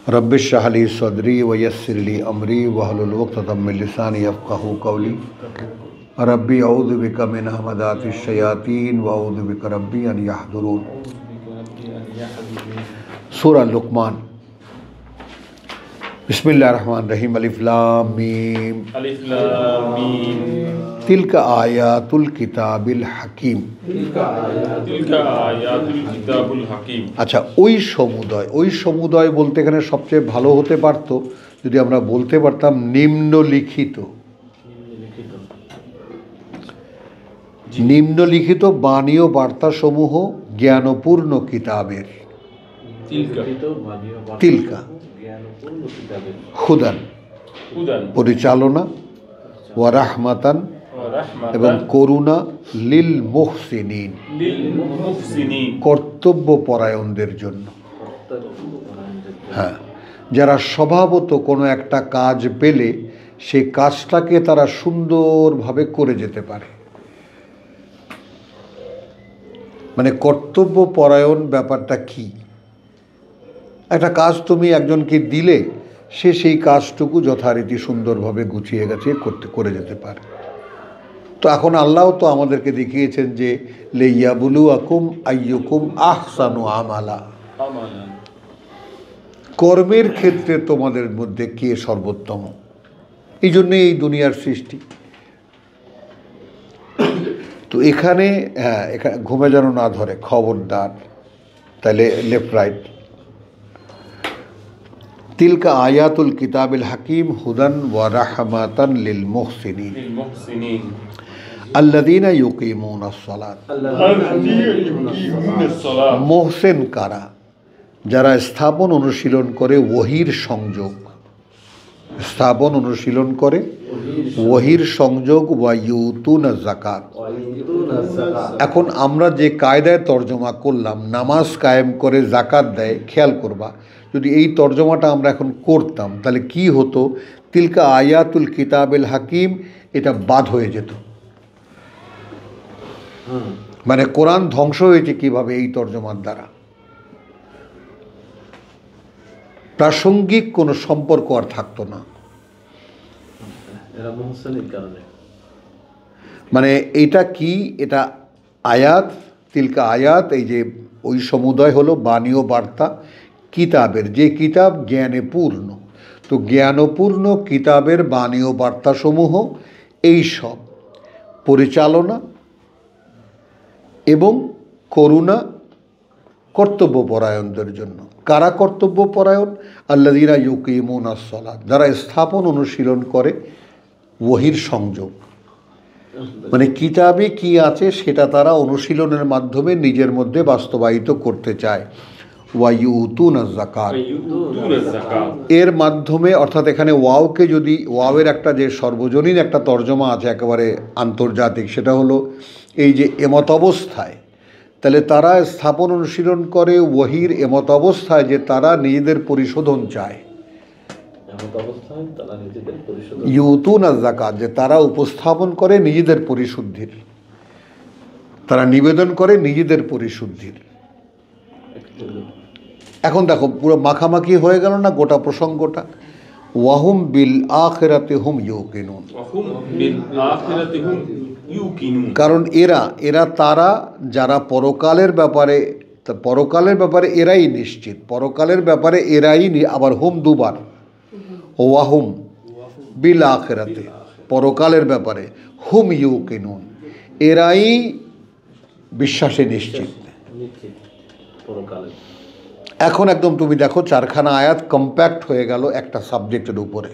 रब्बिश्रह ली सदरी वयस्सिर ली अमरी वहलुल उक़्दतम मिन लिसानी यफ़क़हू क़ौली रब्बी अऊज़ु बिका मिन हमाज़ातिश शयातीन व अऊज़ु बिका रब्बी अन यहज़ुरून। सूरा लुक़मान। बिस्मिल्लाहिर्रहमानिर्रहीम। अलिफ लाम मीम। तिल्का आयातुल किताबिल हकीम। अच्छा, ওই সমুদয় বলতে এখানে সবচেয়ে ভালো হতে পারতো যদি আমরা বলতে পারতাম নিম্নলিখিত বাণী ও বার্তাসমূহ জ্ঞানপূর্ণ কিতাবের। তিলকা হুদান পরিচালনা, ওয়া রাহমাতান এবং করুণা, লিল মুহসিনিন কর্তব্য পরায়ণদের জন্য। হ্যাঁ, যারা স্বভাবত কোনো একটা কাজ পেলে সেই কাজটাকে তারা সুন্দরভাবে করে যেতে পারে। মানে কর্তব্য পরায়ণ ব্যাপারটা কি? একটা কাজ তুমি একজনকে দিলে সে সেই কাজটুকু যথারীতি সুন্দরভাবে গুছিয়ে গাছিয়ে করে যেতে পারে। তো এখন আল্লাহ তো আমাদেরকে দেখিয়েছেন যে লিয়াবলুয়াকুম আইয়ুকুম আহসানু আমালা, কর্মের ক্ষেত্রে তোমাদের মধ্যে কে সর্বোত্তম। এই জন্যে এই দুনিয়ার সৃষ্টি। তো এখানে এখানে ঘুমে যেন না ধরে, খবরদার। তাহলে লেফট রাইট। তিলকা আয়াতুল কিতাবিল হাকিম হুদান ওয়া রাহমাতান লিল মুহসিনিন আল্লাযীনা ইউকিমুনাস সালাত। মুহসিন কারা? যারা স্থাপন অনুশীলন করে ওহীর সংযোগ, স্থাপন অনুশীলন করে ওহীর সংযোগ, ওয়া ইউতুনা যাকাত। এখন আমরা যে কায়দায় তর্জমা করলাম, নামাজ কায়েম করে যাকাত দেয়, খেয়াল করবা যদি এই তর্জমাটা আমরা এখন করতাম তাহলে কি হতো? তিলকা আয়াতুল কিতাবিল হাকিম এটা বাদ হয়ে যেত। মানে কোরআন ধ্বংস হয়েছে কিভাবে? এই তর্জমার দ্বারা। প্রাসঙ্গিক কোনো সম্পর্ক আর থাকতো না। মানে এটা কি? এটা আয়াত, তিলকা আয়াত, এই যে ওই সমুদয় হলো বাণী ও বার্তা কিতাবের, যে কিতাব জ্ঞানে পূর্ণ। তো জ্ঞানপূর্ণ কিতাবের বাণী ও বার্তাসমূহ এই সব পরিচালনা এবং করুণা কর্তব্যপরায়ণদের জন্য। কারা কর্তব্যপরায়ণ? আল্লাযীনা ইউকিমুনাস সালাত, যারা স্থাপন অনুশীলন করে ওহীর সংযোগ। মানে কিতাবে কি আছে সেটা তারা অনুশীলনের মাধ্যমে নিজের মধ্যে বাস্তবায়িত করতে চায়। ওয়া ইউতুনা যাকাত, এর মাধ্যমে, অর্থাৎ এখানে ওয়াওকে যদি, ওয়াওয়ের একটা যে সর্বজনীন একটা তর্জমা আছে একেবারে আন্তর্জাতিক, সেটা হলো এই যে এমত অবস্থায়, তাহলে তারা স্থাপন অনুশীলন করে ওহীর এমত অবস্থায় যে তারা নিজেদের পরিশোধন চায়। ইউতুনা যাকাত, যে তারা উপস্থাপন করে নিজেদের পরিশুদ্ধির, তারা নিবেদন করে নিজেদের পরিশুদ্ধির। এখন দেখো পুরো মাখামাখি হয়ে গেল না গোটা প্রসঙ্গটা? ওয়াহুম বিল আখিরাতি হুম ইউকিনুন, কারণ এরা তারা যারা পরকালের ব্যাপারে এরাই নিশ্চিত, পরকালের ব্যাপারে এরাই, আবার হুম দুবার, ওয়াহুম বিল আখিরাতি পরকালের ব্যাপারে, হুম ইউকিনুন এরাই বিশ্বাসে নিশ্চিত। এখন একদম তুমি দেখো চারখানা আয়াত কম্প্যাক্ট হয়ে গেল একটা সাবজেক্টের উপরে।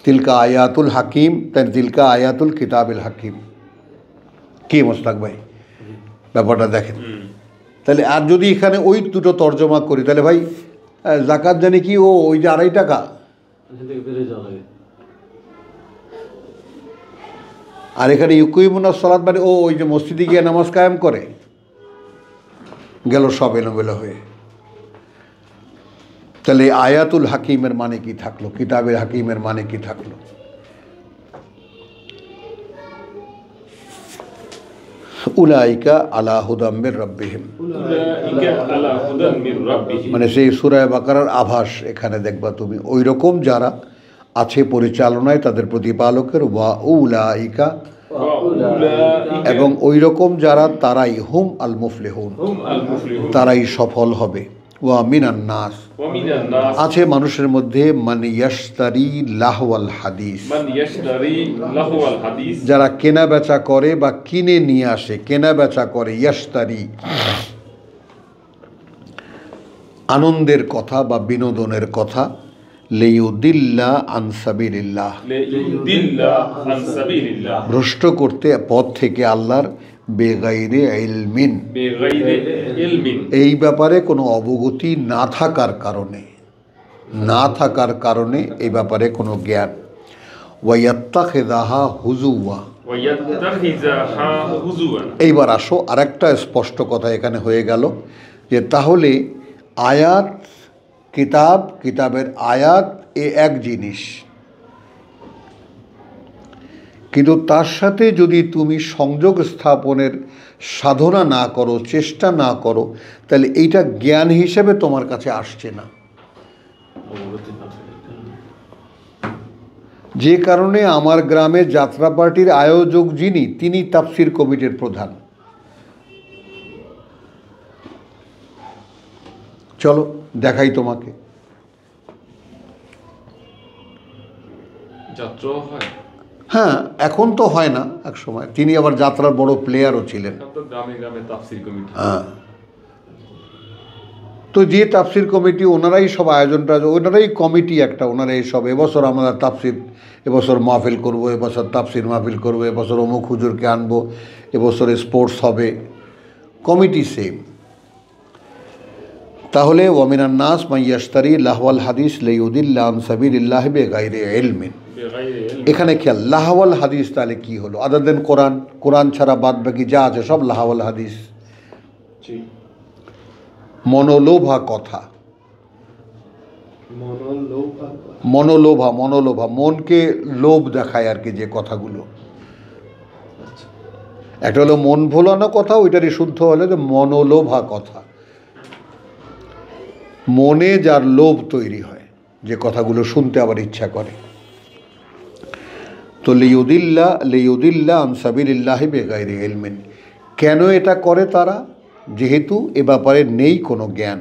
তিলকা আয়াতুল হাকিম, তাই তিলকা আয়াতুল কিতাবিল হাকিম। কি মোস্তাক ভাই ব্যাপারটা দেখেন? তাহলে আর যদি এখানে ওই দুটো তর্জমা করি তাহলে ভাই যাকাত জানি কি, ওই যে 2.5 টাকা, আর এখানে ইউকিমুনাস সালাত মানে ওই যে মসজিদে গিয়ে নামাজ কায়েম করে, গেল সব এলোমেলো হয়ে। তাহলে আয়াতুল হাকিমের মানে কি থাকলো? কিতাবের হাকিমের মানে কি থাকলো? উলাইকা আলা হুদাম মির রাব্বিহিম, উলাইকা আলা হুদাম মির রাব্বিহিম, মানে সেই সূরা বাকারার আভাস এখানে দেখবা তুমি। ওই রকম যারা আছে পরিচালনায় তাদের প্রতিপালকের, ওয়া উলাইকা, ওয়া উলাইকা, এবং ওই রকম যারা তারাই হুম আল মুফলিহুন, হুম আল মুফলিহুন, তারাই সফল হবে। ওয়া মিনান নাস, ওয়া মিনান নাস, আছে মানুষের মধ্যে মান ইয়াশতারি লাহওয়াল হাদিস, মান ইয়াশতারি লাহওয়াল হাদিস, যারা কেনা বেচা করে বা কিনে নিয়ে আসে, কেনা বেচা করে, ইয়াশতারি আনন্দের কথা বা বিনোদনের কথা, লিউদিল্লা আন সাবিলিল্লাহ, লিউদিল্লা আন সাবিলিল্লাহ, ভ্রষ্ট করতে পথ থেকে আল্লাহর, বেগাইরে ইলমিন, বিগাইরি ইলমিন, এই ব্যাপারে কোনো অবগতি না থাকার কারণে, না থাকার কারণে এই ব্যাপারে কোনো জ্ঞান, ওয়াইয়াত্তাখিযাহা হুজুওয়া। ওয়া ইয়াত্তাখিযাহা হুজুওয়ান। এইবার আসো আরেকটা স্পষ্ট কথা এখানে হয়ে গেল, যে তাহলে আয়াত, কিতাব, কিতাবের আয়াত এ এক জিনিস, কিন্তু তার সাথে যদি তুমি সংযোগ স্থাপনের সাধনা না করো, চেষ্টা না করো, তাহলে এইটা জ্ঞান হিসেবে তোমার কাছে আসছে না। যে কারণে আমার গ্রামে যাত্রা পার্টির আয়োজক যিনি, তিনি তাফসির কমিটির প্রধান। চলো দেখাই তোমাকে। যাত্রা হয়, হ্যাঁ, এখন তো হয় না, এক সময় তিনি আবার যাত্রার বড় প্লেয়ারও ছিলেন। এখন তো গ্রামে গ্রামে তাফসীর কমিটি। হ্যাঁ, তো যে তাফসির কমিটি ওনারাই সব আয়োজনটা, ওনারাই কমিটি একটা, ওনারাই সব, এবছর আমরা তাফসির, এবছর মাহফিল করব, এবছর তাফসির মাহফিল করব, এবছর অমুক হুজুরকে আনবো, এবছর স্পোর্টস হবে, কমিটি সেম। তাহলে ওয়ামিনান নাস মান ইয়াশতারি লাহওয়াল হাদিস লিউদিল্লা আন সাবিলিল্লাহ বিগাইরি ইলমিন। বিগাইরি ইলমিন, এখানে খেয়াল, লাহওয়াল হাদিস তাহলে কি হলো? আদার দেন কোরআন, কোরআন ছাড়া বাদ বাকি যা আছে সব লাহওয়াল হাদিস, জি, মনোলোভা কথা, মনোলোভা, মনোলোভা মনকে লোভ দেখায় আর কি, যে কথাগুলো। একটা হলো মন ভোলানো কথা, ওইটারই শুদ্ধ হলো যে মনোলোভা কথা, মনে যার লোভ তৈরি হয়, যে কথাগুলো শুনতে আবার ইচ্ছা করে। তো লিউদিল্লা আন সাবিলিল্লাহি বিগাইরি ইলমিন, কেন এটা করে তারা? যেহেতু এ ব্যাপারে নেই কোনো জ্ঞান।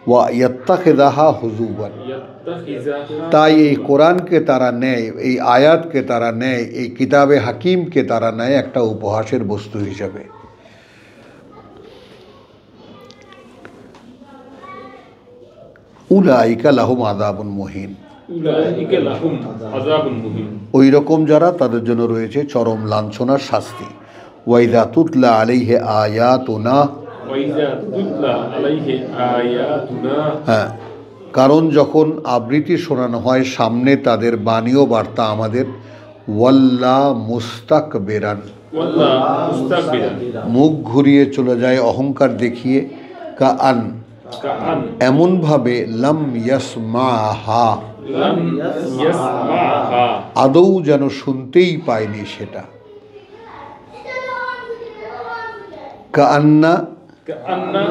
ওয়া ইয়াত্তাখিযাহা হুজুওয়ান, ইয়াত্তাখিযাহা, তাই এই কোরআনকে তারা নেয়, এই আয়াতকে তারা নেয়, এই কিতাবে হাকিমকে তারা নেয় একটা উপহাসের বস্তু হিসাবে। উলাইকা লাহুম আযাবুন মুহিন, উলাইকা লাহুম আযাবুন মুহিন, ওই রকম যারা, তাদের জন্য রয়েছে চরম লাঞ্ছনার শাস্তি। ওয়াইদা তুতলা আলাইহি আয়াতুনা, ওয়া ইযা তুতলা আলাইহি আয়াতুনা, হ্যাঁ, কারণ যখন আবৃত্তি শোনানো হয় সামনে তাদের বাণীও বার্তা আমাদের, ওয়াল্লা মুস্তাকবিরান, ওয়াল্লা মুস্তাকবিরান, মুখ ঘুরিয়ে চলে যায় অহংকার দেখিয়ে, কাআন, কাআন এমনভাবে লাম ইয়াসমাহা, লাম ইয়াসমাহা, আদৌ যেন শুনতেই পায়নি সেটা। কাআন্না, কাআন্না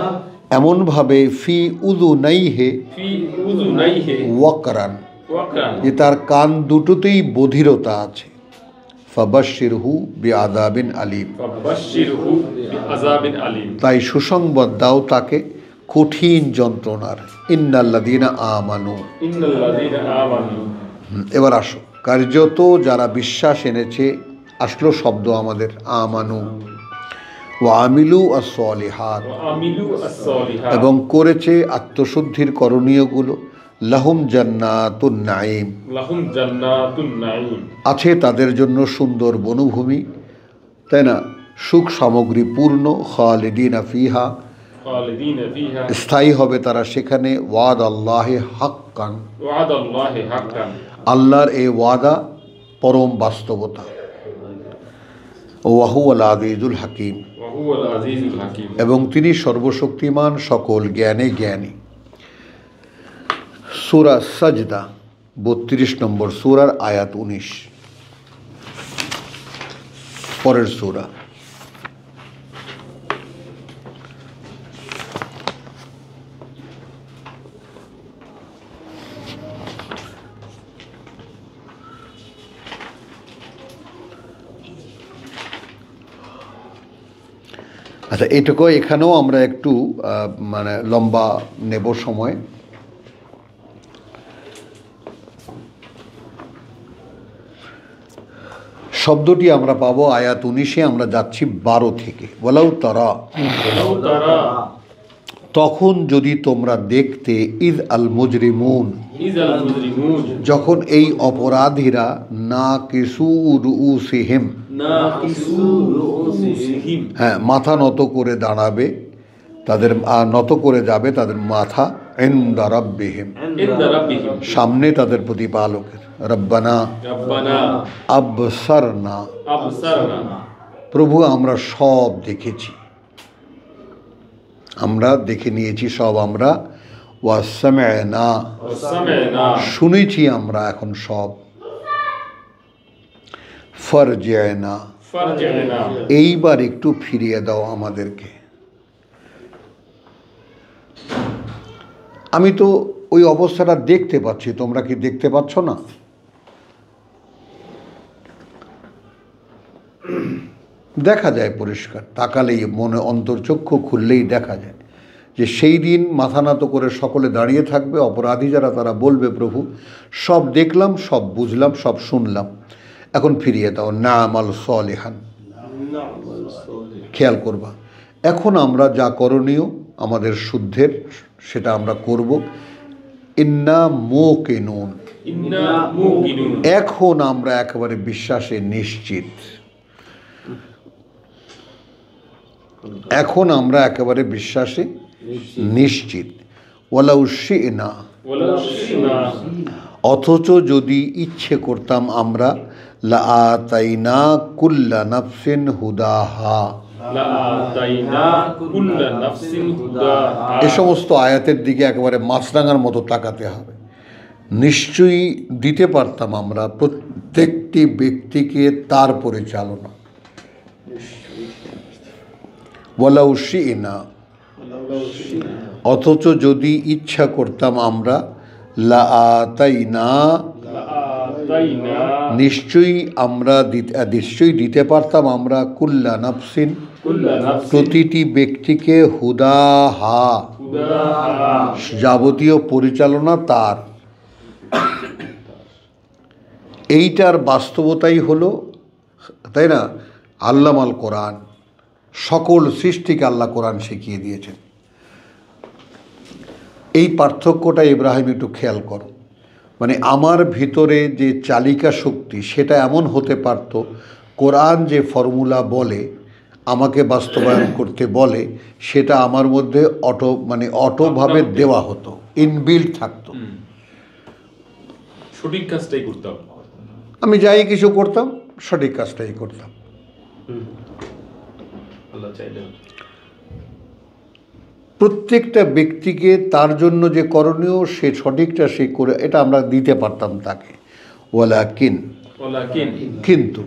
এমনভাবে ফি উযুনাইহি ফি উযুনাইহি ওয়াকরান, ওয়াকরান, যে তার কান দুটোতেই বধিরতা আছে। ফাবাশশিরহু বিআযাবিন আলীম, ফাবাশশিরহু বিআযাবিন আলীম, তাই সুসংবাদ দাও তাকে কঠিন যন্ত্রণার। ইন্নাল্লাযীনা আমানু, ইন্নাল্লাযীনা আমানু, এবার আসো, কার্যত যারা বিশ্বাস এনেছে, আসলো শব্দ আমাদের আমানু, ওয়া আমিলু আস-সালিহাত, ওয়া আমিলু আস-সালিহাত, এবং করেছে আত্মশুদ্ধির করণীয়গুলো, লাহুম জান্নাতুন নাঈম, লাহুম জান্নাতুন নাঈম, আছে তাদের জন্য সুন্দর বনভূমি, তাই না, সুখ সামগ্রী পূর্ণ, খালিদিনা ফিহা, খালিদিনা ফিহা, স্থায়ী হবে তারা সেখানে, ওয়াদ আল্লাহি হাক্কান, ওয়াদাল্লাহি হাক্কান, আল্লাহর এই ওয়াদা পরম বাস্তবতা। ওয়াহুয়াল আজিজুল হাকিম, ওয়া হুয়াল আজিজুল হাকিম, এবং তিনি সর্বশক্তিমান, সকল জ্ঞানে জ্ঞানী। সূরা সাজদা 32 নম্বর সূরার আয়াত 19, পরের সূরা। আচ্ছা, এটুকু এখানেও আমরা একটু মানে লম্বা নেব সময়। শব্দটি আমরা পাবো আয়াত 19-এ, আমরা যাচ্ছি 12 থেকে। ওয়ালাউ তারা, ولو ترى তখন যদি তোমরা দেখতে, ইদ আল মুজরিমুন, إذا المجرمون যখন এই অপরাধীরা না কিসু রুউসিহিম, ناكسوا رؤوسهم হ্যাঁ, মাথা নত করে দাঁড়াবে, তাদের নত করে যাবে তাদের মাথা, ইনদা রাব্বিহিম, عند ربهم সামনে তাদের প্রতিপালকের। রব্বানা ربنا আবসারনা, أبصرنا প্রভু আমরা সব দেখেছি, আমরা দেখে নিয়েছি সব আমরা। ওয়াসামি'না, وسمعنا শুনেছি আমরা এখন সব। ফারজি'না, فارجعنا এইবার একটু ফিরিয়ে দাও আমাদেরকে। আমি তো ওই অবস্থাটা দেখতে পাচ্ছি, তোমরা কি দেখতে পাচ্ছ না? দেখা যায় পরিষ্কার, তাকালেই মনে অন্তর্চক্ষু খুললেই দেখা যায় যে সেই দিন মাথা নত করে সকলে দাঁড়িয়ে থাকবে। অপরাধী যারা তারা বলবে, প্রভু সব দেখলাম, সব বুঝলাম, সব শুনলাম, এখন ফিরিয়ে দাও। না'মাল সলিহান, খেয়াল করবা, এখন আমরা যা করণীয় আমাদের শুদ্ধের সেটা আমরা করব। ইন্না মুকিনুন, إنا موقنون এখন আমরা একেবারে বিশ্বাসে নিশ্চিত, এখন আমরা একেবারে বিশ্বাসে নিশ্চিত। ওয়ালাউ শি'না, ولو شئنا অথচ যদি ইচ্ছে করতাম আমরা, লাআতাইনা কুল্লা নাফসিন হুদাহা, لآتينا كل نفس هداها এ সমস্ত আয়াতের দিকে একেবারে মাছরাঙার মতো তাকাতে হবে। নিশ্চয়ই দিতে পারতাম আমরা প্রত্যেকটি ব্যক্তিকে তার পরিচালনা। ওয়ালাউ শি'না, অথচ যদি ইচ্ছা করতাম আমরা, লাআতাইনা, لآتينا নিশ্চয়ই দিতে পারতাম আমরা, কুল্লা নাফসিন, كل نفس প্রতিটি ব্যক্তিকে, হুদাহা, هداها যাবতীয় পরিচালনা তার। এইটার বাস্তবতাই হলো, তাই না, আল্লামাল কোরআন, সকল সৃষ্টিকে আল্লাহ কোরআন শিখিয়ে দিয়েছেন। এই পার্থক্যটা ইব্রাহিম একটু খেয়াল করো। মানে আমার ভিতরে যে চালিকা শক্তি সেটা এমন হতে পারত, কোরআন যে ফর্মুলা বলে আমাকে বাস্তবায়ন করতে বলে, সেটা আমার মধ্যে অটোভাবে দেওয়া হতো, ইনবিল্ট থাকতো। সঠিক কাজটাই করতে হবে। আমি যাই কিছু করতাম, সঠিক কাজটাই করতাম। আল্লাহ চাইলে প্রত্যেকটা ব্যক্তিকে তার জন্য যে করণীয় সে সঠিকটা সে করে, এটা আমরা দিতে পারতাম তাকে। ওয়ালাকিন, ওয়ালাকিন কিন্তু,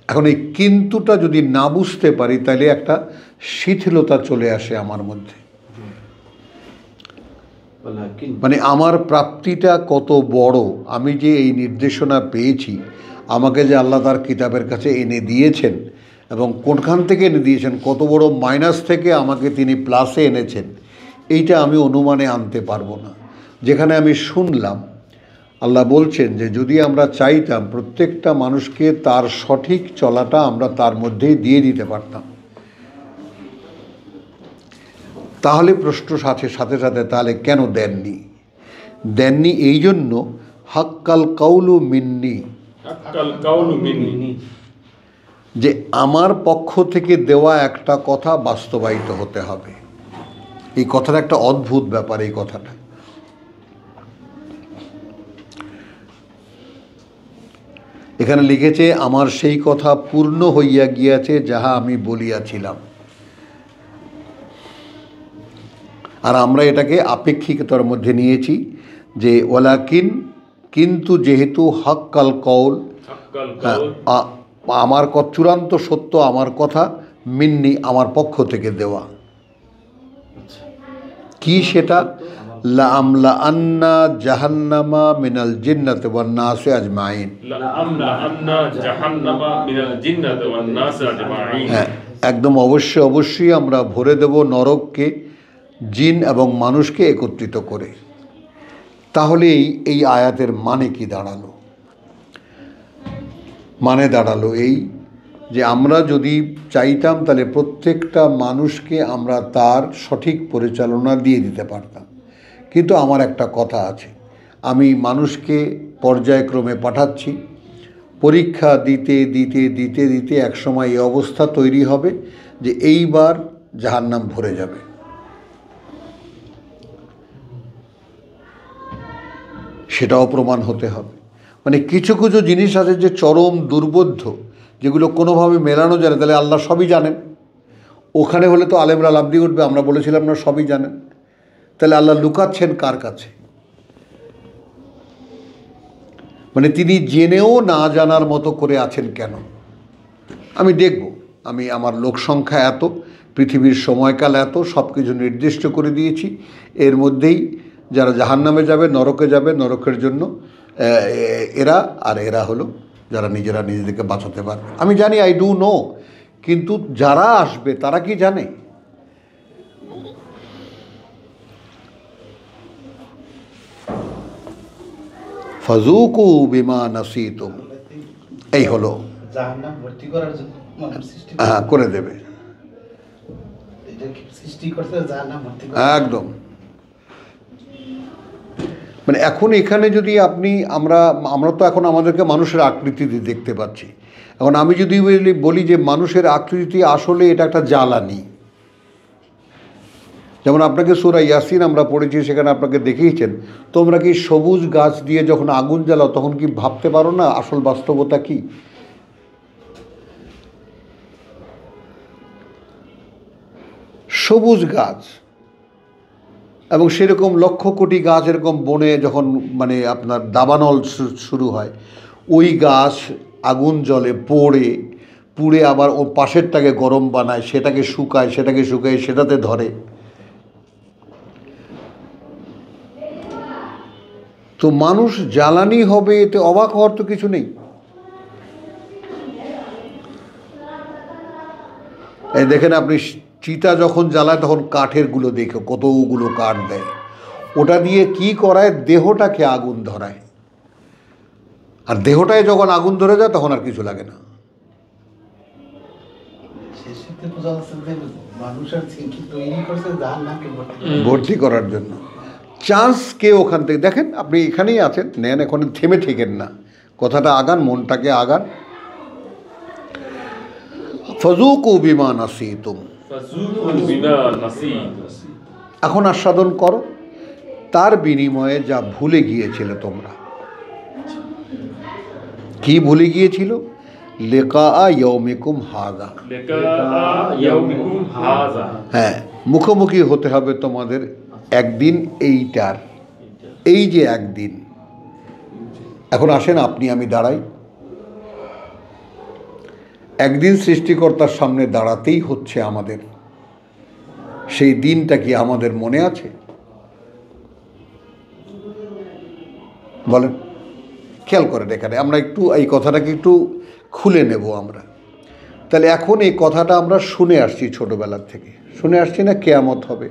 এখন এই কিন্তুটা যদি না বুঝতে পারি তাহলে একটা শিথিলতা চলে আসে আমার মধ্যে। মানে আমার প্রাপ্তিটা কত বড়, আমি যে এই নির্দেশনা পেয়েছি, আমাকে যে আল্লাহ তার কিতাবের কাছে এনে দিয়েছেন, এবং কোনখান থেকে এনে দিয়েছেন, কত বড় মাইনাস থেকে আমাকে তিনি প্লাসে এনেছেন, এইটা আমি অনুমানে আনতে পারবো না। যেখানে আমি শুনলাম আল্লাহ বলছেন যে যদি আমরা চাইতাম প্রত্যেকটা মানুষকে তার সঠিক চলাটা আমরা তার মধ্যেই দিয়ে দিতে পারতাম, তাহলে প্রশ্ন সাথে সাথে তাহলে কেন দেননি? এই জন্য হাক্কাল কাউলু মিন্নি, হাক্কাল কাউলু মিন্নি, যে আমার পক্ষ থেকে দেওয়া একটা কথা বাস্তবায়িত হতে হবে। এই কথাটা একটা অদ্ভুত ব্যাপার। এই কথাটা এখানে লিখেছে, আমার সেই কথা পূর্ণ হইয়া গিয়াছে যাহা আমি বলিয়াছিলাম। আর আমরা এটাকে আপেক্ষিকতার মধ্যে নিয়েছি যে ওয়ালাকিন, কিন্তু যেহেতু হাক্কাল কওল, আমার চূড়ান্ত সত্য আমার কথা, মিন্নি আমার পক্ষ থেকে দেওয়া। কি সেটা? লাআমলা আন্না জাহান্নামা মিনাল জিন্নাতি ওয়ান নাসি আজমাইন। লাআমলা আন্না জাহান্নামা মিনাল জিন্নাতি ওয়ান নাসি আজমাইন। হ্যাঁ, একদম অবশ্যই অবশ্যই আমরা ভরে দেব নরককে জিন এবং মানুষকে একত্রিত করে। তাহলে এই আয়াতের মানে কি দাঁড়ালো? মানে দাঁড়ালো এই যে আমরা যদি চাইতাম তাহলে প্রত্যেকটা মানুষকে আমরা তার সঠিক পরিচালনা দিয়ে দিতে পারতাম। কিন্তু আমার একটা কথা আছে, আমি মানুষকে পর্যায়ক্রমে পাঠাচ্ছি, পরীক্ষা দিতে দিতে দিতে দিতে একসময় এই অবস্থা তৈরি হবে যে এইবার জাহান্নাম ভরে যাবে। সেটাও প্রমাণ হতে হবে। মানে কিছু কিছু জিনিস আছে যে চরম দুর্বোধ্য, যেগুলো কোনোভাবে মেলানো যায় না। তাহলে আল্লাহ সবই জানেন, ওখানে হলে তো আলেমরা লাফ দিয়ে উঠবে আমরা বলেছিলাম না সবই জানেন। তাহলে আল্লাহ লুকাচ্ছেন কার কাছে? মানে তিনি জেনেও না জানার মতো করে আছেন কেন? আমি দেখব, আমার লোক সংখ্যা এত, পৃথিবীর সময়কাল এত, সব কিছু নির্দিষ্ট করে দিয়েছি। এর মধ্যেই যারা জাহান্নামে যাবে, নরকে যাবে, নরকের জন্য এরা, আর এরা হলো যারা নিজেরা নিজেদেরকে বাঁচাতে পারবে। আমি জানি, আই ডু নো, কিন্তু যারা আসবে তারা কি জানে? ফাজুকু বিমা নাসিতুম, এই হলো জাহান্নাম ভর্তি করার জন্য সৃষ্টি করে দেবে, এটা সৃষ্টি করতে জাহান্নাম ভর্তি করে একদম। মানে এখন এখানে যদি আমরা তো এখন আমাদেরকে মানুষের আকৃতিতে দেখতে পাচ্ছি। এখন আমি যদি বলি যে মানুষের আকৃতি আসলে এটা একটা জ্বালানি, যেমন আপনাকে সূরা ইয়াসিন আমরা পড়েছি, সেখানে আপনাকে দেখিয়েছেন তোমরা কি সবুজ গাছ দিয়ে যখন আগুন জ্বালাও তখন কি ভাবতে পারো না আসল বাস্তবতা কি? সবুজ গাছ, এবং সেরকম লক্ষ কোটি গাছ এরকম বনে যখন মানে আপনার দাবানল শুরু হয়, ওই গাছ আগুন জ্বলে, পুড়ে আবার ও পাশেরটাকে গরম বানায়, সেটাকে শুকায় সেটাতে ধরে। তো মানুষ জ্বালানি হবে, এতে অবাক হওয়ার তো কিছু নেই। এই দেখেন আপনি, চিতা যখন জ্বালায় তখন কাঠের গুলো দেখো কতগুলো কাঠ দেয়, ওটা দিয়ে কি করায়? দেহটাকে আগুন ধরায়। আর দেহটায় যখন আগুন ধরে যায় তখন আর কিছু লাগে না। শেষে বোঝা যাচ্ছে যে মানুষের থিঙ্কিং তৈরি করছে জাহান্নামকে ভর্তি করার জন্য। চান্স কে ওখান থেকে দেখেন, আপনি এখানেই আছেন, নেন, এখন থেমে থেকেন না, কথাটা আগান, মনটাকে আগান। ফাজুকু বিমা নাসিতুম, এখন আস্বাদন করো তার বিনিময়ে যা ভুলে গিয়েছিলে তোমরা। কি ভুলে গিয়েছিল? লিকা ইয়াউমিকুম হাযা, হ্যাঁ, মুখোমুখি হতে হবে তোমাদের একদিন এইটার, এই যে একদিন। এখন আসেন আপনি আমি দাঁড়াই, একদিন সৃষ্টিকর্তার সামনে দাঁড়াতেই হচ্ছে আমাদের। সেই দিনটা কি আমাদের মনে আছে? বলেন, খেয়াল করেন, এখানে আমরা একটু এই কথাটাকে একটু খুলে নেব আমরা। তাহলে এখন এই কথাটা আমরা শুনে আসছি, ছোটোবেলার থেকে শুনে আসছি না, কিয়ামত হবে,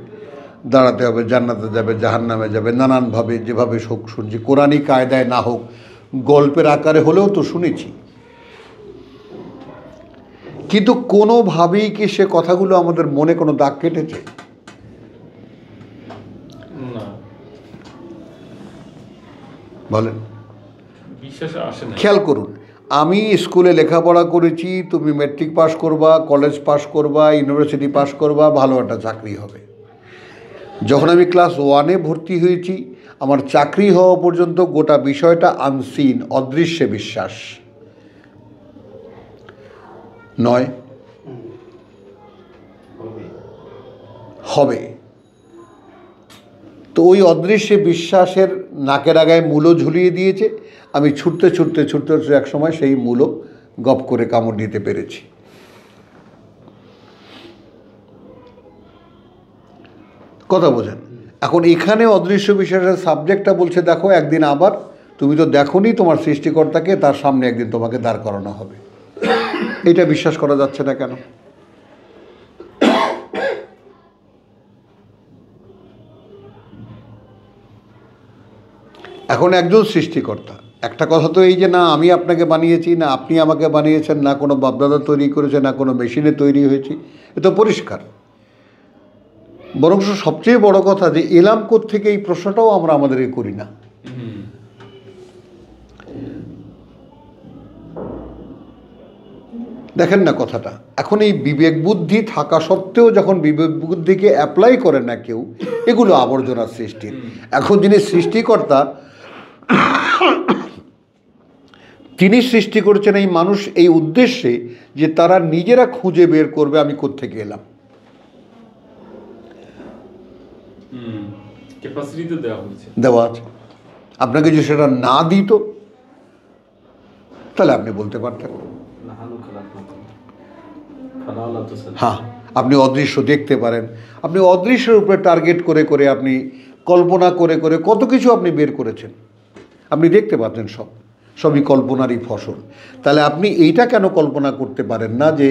দাঁড়াতে হবে, জান্নাতে যাবে, জাহান্নামে যাবে, নানানভাবে যেভাবে হোক শুনছি, কোরআনী কায়দায় না হোক গল্পের আকারে হলেও তো শুনেছি। কিন্তু কোনোভাবেই কি সে কথাগুলো আমাদের মনে কোনো দাগ কেটেছে? বলেন, বিশ্বাসে আসে না। খেয়াল করুন, আমি স্কুলে লেখাপড়া করেছি, তুমি ম্যাট্রিক পাস করবা, কলেজ পাস করবা, ইউনিভার্সিটি পাস করবা, ভালো একটা চাকরি হবে। যখন আমি ক্লাস 1-এ ভর্তি হয়েছি, আমার চাকরি হওয়া পর্যন্ত গোটা বিষয়টা আনসিন, অদৃশ্যে বিশ্বাস নয়, হবে। তো ওই অদৃশ্যে বিশ্বাসের নাকের আগায় মূলো ঝুলিয়ে দিয়েছে, আমি ছুটতে ছুটতে ছুটতে ছুটতে এক সময় সেই মূলো গপ করে কামড় দিতে পেরেছি। কথা বোঝেন? এখন এখানে অদৃশ্য বিশ্বাসের সাবজেক্টটা বলছে, দেখো একদিন আবার, তুমি তো দেখোনি তোমার সৃষ্টিকর্তাকে, তার সামনে একদিন তোমাকে দাঁড় করানো হবে। এটা বিশ্বাস করা যাচ্ছে না কেন? এখন একজন সৃষ্টিকর্তা, একটা কথা তো এই যে না আমি আপনাকে বানিয়েছি, না আপনি আমাকে বানিয়েছেন, না কোনো বাপদাদা তৈরি করেছে, না কোনো মেশিনে তৈরি হয়েছি, এ তো পরিষ্কার। বরং সবচেয়ে বড় কথা যে এলাম কোত্থেকে, এই প্রশ্নটাও আমরা আমাদেরকে করি না। দেখেন না কথাটা, এখন এই বিবেক বুদ্ধি থাকা সত্ত্বেও যখন বিবেক বুদ্ধিকে অ্যাপ্লাই করে না কেউ, এগুলো আবর্জনার সৃষ্টির। এখন যিনি সৃষ্টিকর্তা তিনি সৃষ্টি করেছেন এই মানুষ এই উদ্দেশ্যে যে তারা নিজেরা খুঁজে বের করবে আমি কোত্থেকে এলাম। দেওয়া আছে। আপনাকে যদি সেটা না দিত তাহলে আপনি বলতে পারতেন হ্যাঁ আপনি অদৃশ্য দেখতে পারেন। আপনি অদৃশ্যের উপরে টার্গেট করে করে আপনি কল্পনা করে করে কত কিছু আপনি বের করেছেন, আপনি দেখতে পাচ্ছেন সবই কল্পনারই ফসল। তাহলে আপনি এইটা কেন কল্পনা করতে পারেন না যে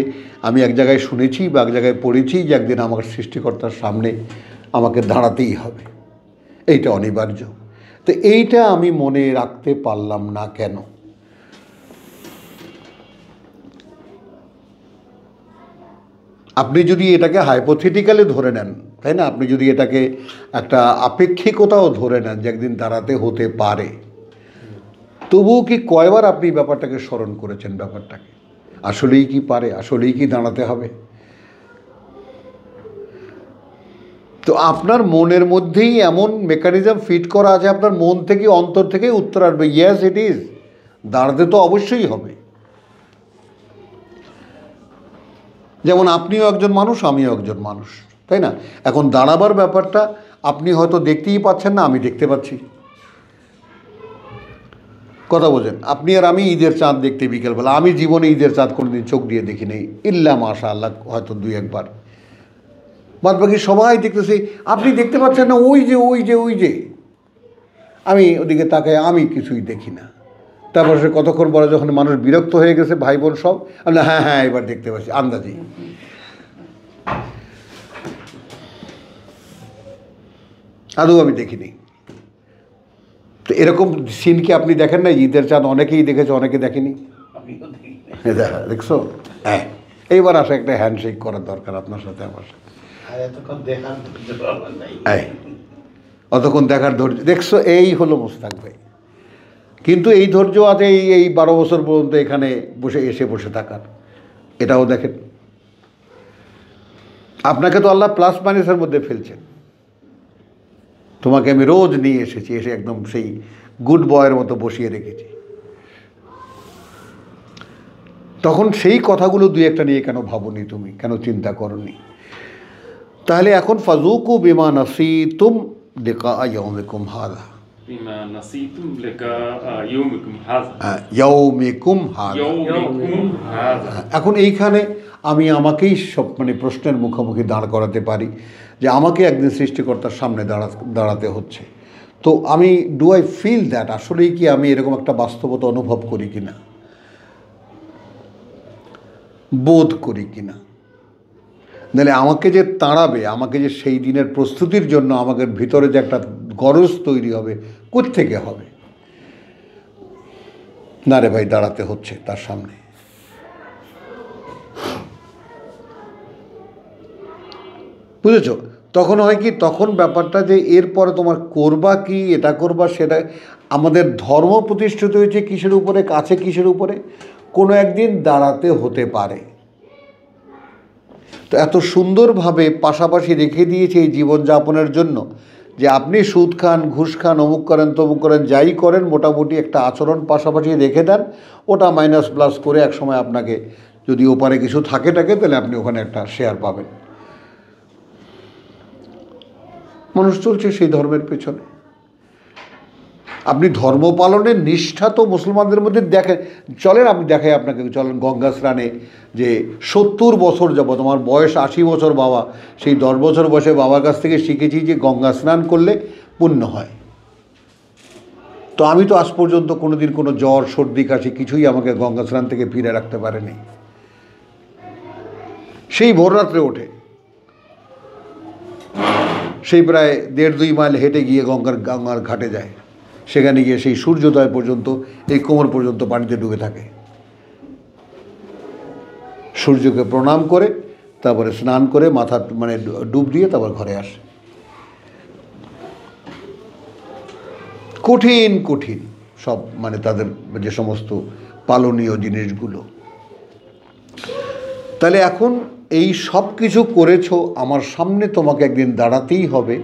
আমি এক জায়গায় শুনেছি বা এক জায়গায় পড়েছি যে একদিন আমার সৃষ্টিকর্তার সামনে আমাকে দাঁড়াতেই হবে, এইটা অনিবার্য। তো এইটা আমি মনে রাখতে পারলাম না কেন? আপনি যদি এটাকে হাইপোথেটিক্যালি ধরে নেন, তাই না, আপনি যদি এটাকে একটা আপেক্ষিকতাও ধরে নেন যে একদিন দাঁড়াতে হতে পারে, তবুও কি কয়বার আপনি ব্যাপারটাকে স্মরণ করেছেন? ব্যাপারটাকে আসলেই কি পারে, আসলেই কি দাঁড়াতে হবে? তো আপনার মনের মধ্যেই এমন মেকানিজম ফিট করা আছে, আপনার মন থেকে অন্তর থেকে উত্তর আসবে ইয়েস ইট ইজ, দাঁড়াতে তো অবশ্যই হবে। যেমন আপনিও একজন মানুষ, আমিও একজন মানুষ, তাই না? এখন দাঁড়াবার ব্যাপারটা আপনি হয়তো দেখতেই পাচ্ছেন না, আমি দেখতে পাচ্ছি। কথা বোঝেন? আপনি আর আমি ঈদের চাঁদ দেখতে বিকেলবেলা, আমি জীবনে ঈদের চাঁদ কোনোদিন চোখ দিয়ে দেখি নেই, ইল্লা মাশা আল্লাহ হয়তো দুই একবার, বাদ বাকি সবাই দেখতেছি। আপনি দেখতে পাচ্ছেন না, ওই যে ওই যে ওই যে, আমি ওদিকে তাকাই, আমি কিছুই দেখি না। তারপর সে কতক্ষণ পরে যখন মানুষ বিরক্ত হয়ে গেছে, ভাই বোন সব, আমি হ্যাঁ হ্যাঁ এবার দেখতে পাচ্ছি আন্দাজি। আদৌ আমি দেখিনি। তো এরকম সিন কি আপনি দেখেন না? ঈদের চাঁদ অনেকেই দেখেছে, অনেকে দেখেনি। দেখছো? হ্যাঁ, এইবার আসে একটা হ্যান্ডশেক করার দরকার আপনার সাথে আমার সাথে। অতক্ষণ দেখার ধৈর্য, দেখছো? এই হলো মোস্তাক ভাই। কিন্তু এই ধৈর্য আছে এই 12 বছর পর্যন্ত এখানে বসে থাকার, এটাও দেখেন। আপনাকে তো আল্লাহ প্লাস মাইনাসের মধ্যে ফেলছেন। তোমাকে আমি রোজ নিয়ে এসেছি, এসে একদম সেই গুড বয়ের মতো বসিয়ে রেখেছি। তখন সেই কথাগুলো দুই একটা নিয়ে কেন ভাবনি তুমি, কেন চিন্তা করনি? তাহলে এখন ফাজুকু বিমা নাসিতুম লিকা ইয়াউমিকুম হাযা, এখন এইখানে আমি আমাকেই সব প্রশ্নের মুখোমুখি দাঁড় করাতে পারি যে আমাকে একদিন সৃষ্টিকর্তার সামনে দাঁড়াতে হচ্ছে। তো আমি ডু আই ফিল দ্যাট, আসলেই কি আমি এরকম একটা বাস্তবতা অনুভব করি কিনা, বোধ করি কিনা? নাহলে আমাকে যে তাড়াবে, আমাকে যে সেই দিনের প্রস্তুতির জন্য আমাকে ভিতরে যে একটা গরজ তৈরি হবে, কোত্থেকে হবে? না রে ভাই, দাঁড়াতে হচ্ছে তার সামনে। বুঝেছ? তখন হয় কি, তখন ব্যাপারটা যে এরপরে তোমার করবা কি, এটা করবা সেটা। আমাদের ধর্ম প্রতিষ্ঠিত হয়েছে কিসের উপরে, কাছে কিসের উপরে? কোনো একদিন দাঁড়াতে হতে পারে। তো এত সুন্দরভাবে পাশাপাশি রেখে দিয়েছে এই জীবনযাপনের জন্য যে আপনি সুদ খান, ঘুষ খান, অমুক করেন, তমুক করেন, যাই করেন, মোটামুটি একটা আচরণ পাশাপাশি রেখে দেন। ওটা মাইনাস প্লাস করে একসময় আপনাকে যদি ওপারে কিছু থাকে তাহলে আপনি ওখানে একটা শেয়ার পাবেন। মানুষ চলছে সেই ধর্মের পেছনে। আপনি ধর্ম পালনের নিষ্ঠা তো মুসলমানদের মধ্যে দেখেন। চলেন আমি দেখাই আপনাকে, চলেন গঙ্গা স্নানে যে 70 বছর যাবত, আমার বয়স 80 বছর বাবা, সেই 10 বছর বয়সে বাবার কাছ থেকে শিখেছি যে গঙ্গা স্নান করলে পুণ্য হয়। তো আমি তো আজ পর্যন্ত কোনোদিন কোনো জ্বর, সর্দি, কাশি কিছুই আমাকে গঙ্গা স্নান থেকে ফিরে রাখতে পারেনি। সেই ভোররাত্রে ওঠে, সেই প্রায় 1.5-2 মাইল হেঁটে গিয়ে গঙ্গার ঘাটে যায়, সেখানে গিয়ে সেই সূর্যোদয় পর্যন্ত এই কোমর পর্যন্ত পানিতে ডুবে থাকে, সূর্যকে প্রণাম করে তারপরে স্নান করে মাথা মানে ডুব দিয়ে তারপর ঘরে আসে। কঠিন কঠিন সব মানে তাদের যে সমস্ত পালনীয় জিনিসগুলো। তাহলে এখন এই সব কিছু করেছো, আমার সামনে তোমাকে একদিন দাঁড়াতেই হবে,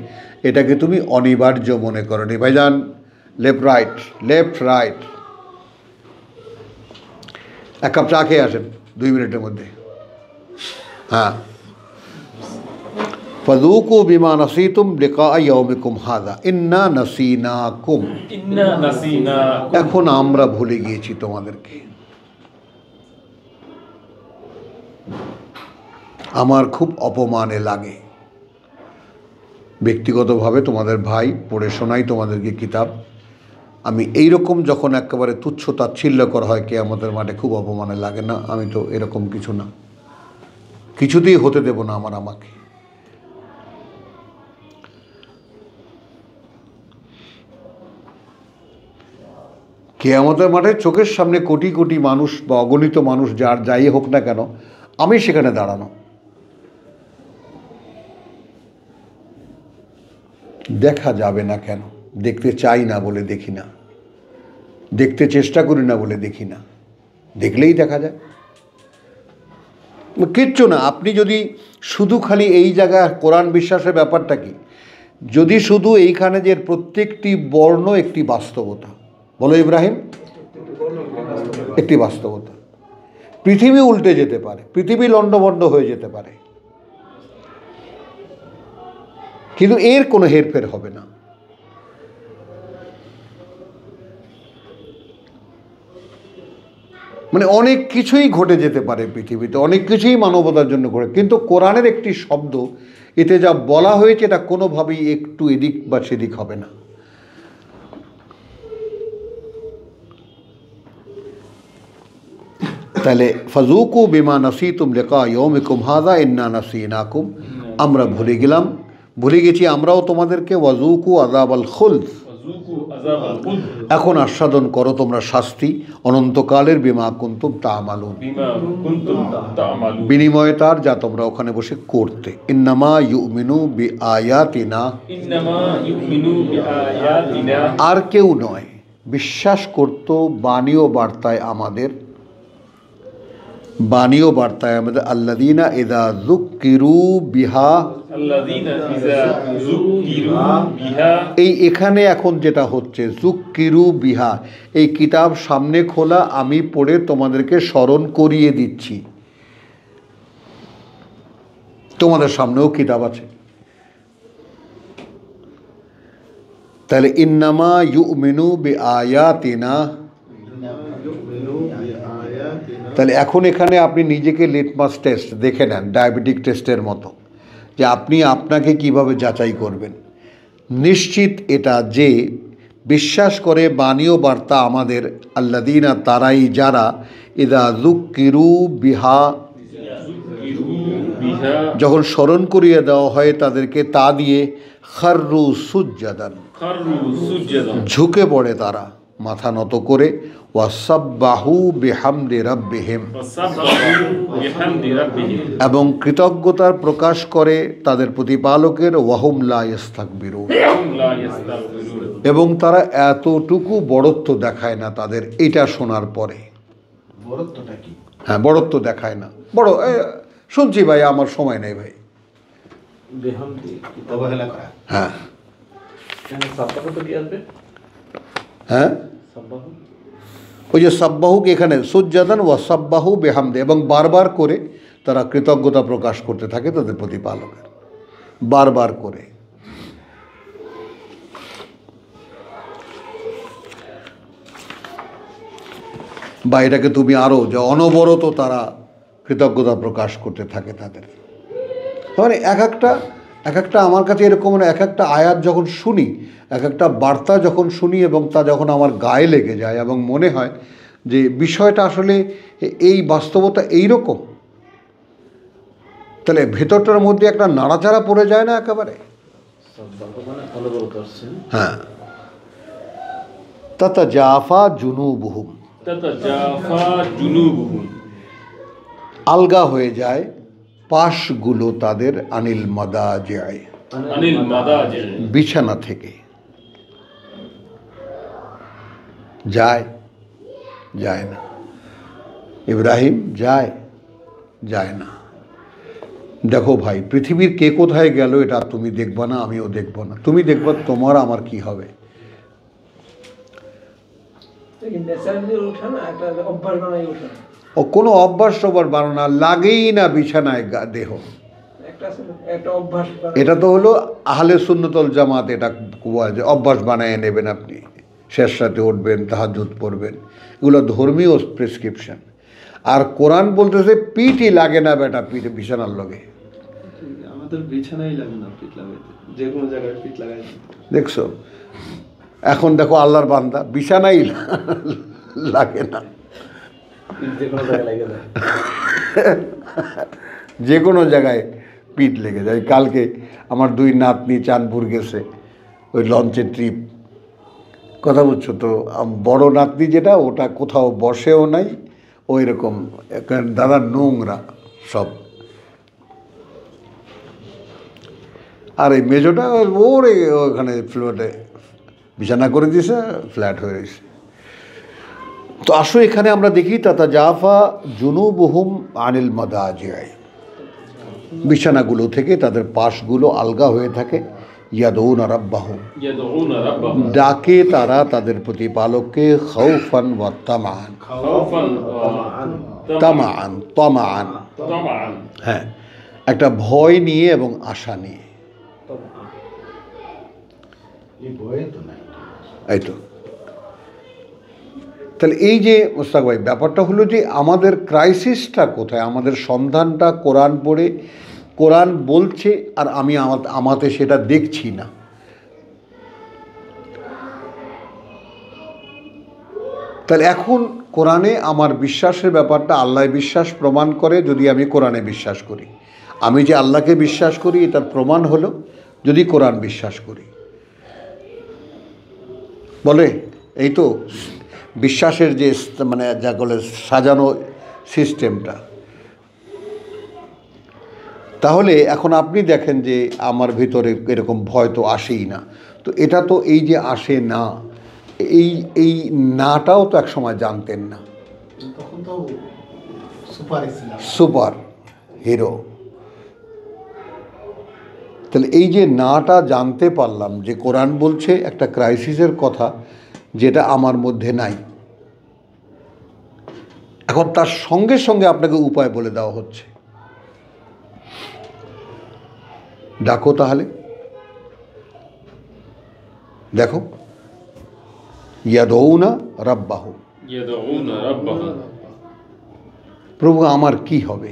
এটাকে তুমি অনিবার্য মনে করো নি। ভাইজান লেফট রাইট, লেফট রাইট, এক কাপ চা খেয়ে আসেন 2 মিনিটের মধ্যে। হ্যাঁ, ফাযূকু বিমা নাসীতুম লিকা ইয়াউমিকুম হাযা ইন্না নাসীনাকুম, ইন্না নাসিনাকুম, এখন আমরা ভুলে গিয়েছি তোমাদেরকে। আমার খুব অপমানে লাগে, ব্যক্তিগতভাবে তোমাদের ভাই পড়ে শোনাই তোমাদেরকে কিতাব, আমি এইরকম যখন একেবারে তুচ্ছ তাচ্ছিল্য করা হয় কিয়ামতের মাঠে খুব অপমানে লাগে না? আমি তো এরকম কিছু না, কিছুতেই হতে দেব না আমাকে। কিয়ামতের মাঠে চোখের সামনে কোটি কোটি মানুষ বা অগণিত মানুষ যার যাই হোক না কেন, আমি সেখানে দাঁড়ানো, দেখা যাবে না কেন? দেখতে চাই না বলে দেখি না, দেখতে চেষ্টা করি না বলে দেখি না, দেখলেই দেখা যায়। কিচ্ছু না। আপনি যদি শুধু খালি এই জায়গায় কোরআন বিশ্বাসের ব্যাপারটা কি, যদি শুধু এইখানে যে প্রত্যেকটি বর্ণ একটি বাস্তবতা, বলো ইব্রাহিম, একটি বাস্তবতা। পৃথিবী উল্টে যেতে পারে, পৃথিবী লণ্ডভণ্ড হয়ে যেতে পারে, কিন্তু এর কোনো হেরফের হবে না। মানে অনেক কিছুই ঘটে যেতে পারে পৃথিবীতে, অনেক কিছুই মানবতার জন্য ঘটে, কিন্তু কোরআনের একটি শব্দ, এতে যা বলা হয়েছে এটা কোনোভাবেই একটু এদিক বা সেদিক হবে না। তাহলে ফাযূকু বিমা নাসীতুম লিকা ইয়াউমিকুম হাযা ইন্না নাসীনাকুম, আমরা ভুলে গেছি আমরাও তোমাদেরকে। ওয়াযূকু আযাবাল খুলদ, ওয়াযূকু আযাবাল খুলদ, এখন আস্বাদন করো তোমরা শাস্তি অনন্তকালের, বিমা কুনতুম তা'মালুন, বিমা কুনতুম তা'মালুন, বিনিময়ে তার যা তোমরা ওখানে বসে করতে। ইন্নামা ইউমিনু বিআয়াতিনা, ইন্নামা ইউমিনু বিআয়াতিনা, আর কেউ নয়, বিশ্বাস করত বাণীয় বার্তায় আমাদের, বাণীয় বার্তায় আমাদের। আল্লাযীনা ইযা যুক্কিরু বিহা, আল্লাযীনা ইযা যুক্কিরু বিহা, এই এখানে এখন যেটা হচ্ছে যুক্কিরু বিহা, এই কিতাব সামনে খোলা, আমি পড়ে তোমাদেরকে স্মরণ করিয়ে দিচ্ছি। তোমাদের সামনেও কিতাব আছে। তাহলে ইন্নামা ইউমিনু বিআয়াতিনা, তাহলে এখন এখানে আপনি নিজেকে লিটমাস টেস্ট দেখে নেন, ডায়াবেটিক টেস্টের মতো, যে আপনি আপনাকে কিভাবে যাচাই করবেন। নিশ্চিত এটা যে বিশ্বাস করে বাণীয় বার্তা আমাদের, আল্লাযীনা তারাই যারা, ইযা যুক্কিরু বিহা, যখন স্মরণ করিয়ে দেওয়া হয় তাদেরকে তা দিয়ে, খাররু সুজ্জাদান, ঝুঁকে পড়ে তারা মাথা নত করে, ওয়াসাব্বাহু বিহামদি রাব্বিহিম, এবং কৃতজ্ঞতার প্রকাশ করে তাদের প্রতিপালকের, ওয়াহুম লা ইস্তাকবিরুন, এবং তারা এতটুকু বড়ত্ব দেখায় না তাদের এটা শোনার পরে। বড়ত্বটা কি? হ্যাঁ, বড়ত্ব দেখায় না। শুনছি ভাই, আমার সময় নেই ভাই। অবহেলা করা। হ্যাঁ হ্যাঁ, ওই যে সাব্বাহুক এখানে সুজ্জাদান ওয়া সাব্বাহু বিহামদে, এবং বারবার করে তারা কৃতজ্ঞতা প্রকাশ করতে থাকে তাদের প্রতিপালকের, বারবার করে। বা এটাকে তুমি আরও যে অনবরত তারা কৃতজ্ঞতা প্রকাশ করতে থাকে তাদের। মানে এক একটা আমার কাছে এরকম, এক একটা আয়াত যখন শুনি, এক একটা বার্তা যখন শুনি, এবং তা যখন আমার গায়ে লেগে যায় এবং মনে হয় যে বিষয়টা আসলে এই বাস্তবতা এইরকম, তাহলে ভেতরটার মধ্যে একটা নাড়াচাড়া পড়ে যায় না একেবারে? হ্যাঁ, তাতাজাফা জুনুবুহুম, তাতাজাফা জুনুবুহুম, আলগা হয়ে যায় পাশগুলো তাদের, আনিল মাদাজিআ, আনিল মাদাজি, বিছানা থেকে। যায়? যায় না। ইব্রাহিম যায়? যায় না। দেখো ভাই, পৃথিবীর কে কোথায় গেল এটা তুমি দেখবা না, আমিও দেখব না। তুমি দেখবা তোমার আমার কি হবে। ও কোনো অভ্যাস টভ্যাস বানানো না, লাগেই না বিছানায় দেহ। এটা তো হলো আহলে সুন্নতুল জামাত, এটা যে অভ্যাস বানায় নেবেন আপনি, শেষ রাতে উঠবেন, তাহাজ্জুদ পড়বেন, এগুলো ধর্মীয় প্রেসক্রিপশন। আর কোরআন বলতেছে পিঠই লাগে না বেটা, পিঠে বিছানার লগে। আমাদের বিছানাই লাগে না পিঠ লাগাইতে, যে কোনো জায়গায় পিঠ লাগাই। দেখছো, এখন দেখো আল্লাহর বান্দা বিছানাই লাগে না, যে কোনো জায়গায় লাগে না, যে কোনো জায়গায় পিঠ লেগে যায়। কালকে আমার 2 নাতনি চাঁদপুর গেছে, ওই লঞ্চের ট্রিপ, কথা বুঝছো তো। বড় নাতনি যেটা, ওটা কোথাও বসেও নাই, ওই রকম দাদা নোংরা সব। আর এই মেজোটা ওর ওখানে ফ্ল্যাটে বিছানা করে দিয়েছে, ফ্ল্যাট হয়ে গেছে। তো আসো এখানে আমরা দেখি তাতাজাফা জুনুবুহুম আনিল মাদাজিআ, বিছানাগুলো থেকে তাদের পাশগুলো আলগা হয়ে থাকে। ইয়াদউনা রাব্বাহুম, ইয়াদউনা রাব্বাহুম, ডাকে তারা তাদের প্রতিপালককে, খাউফান ওয়া তামান, খাউফান ওয়া তামান, তামান, তামান, হ্যাঁ, একটা ভয় নিয়ে এবং আশা নিয়ে। এই বইয়ে তো নাই। এই তো। তাহলে এই যে মোস্তাক ভাই, ব্যাপারটা হলো যে আমাদের ক্রাইসিসটা কোথায়, আমাদের সন্ধানটা কোরআন পড়ে। কোরআন বলছে আর আমি আমাতে সেটা দেখছি না। তাহলে এখন কোরআনে আমার বিশ্বাসের ব্যাপারটা, আল্লাহ বিশ্বাস প্রমাণ করে যদি আমি কোরআনে বিশ্বাস করি। আমি যে আল্লাহকে বিশ্বাস করি এটার প্রমাণ হলো যদি কোরআন বিশ্বাস করি। বলে এই তো বিশ্বাসের যে মানে যা বলে সাজানো সিস্টেমটা। তাহলে এখন আপনি দেখেন যে আমার ভিতরে এরকম ভয় তো আসেই না। তো এটা তো এই যে আসে না, এই নাটাও তো একসময় জানতেন না। তখন তো সুপার ছিলাম, সুপার হিরো। তাহলে এই যে নাটা জানতে পারলাম যে কোরআন বলছে একটা ক্রাইসিসের কথা যেটা আমার মধ্যে নাই। এখন তার সঙ্গে সঙ্গে আপনাকে উপায় বলে দেওয়া হচ্ছে, ডাকো তাহলে। দেখো, ইয়াদউনা রাব্বাহুম, ইয়াদউনা রাব্বাহুম, প্রভু আমার কি হবে।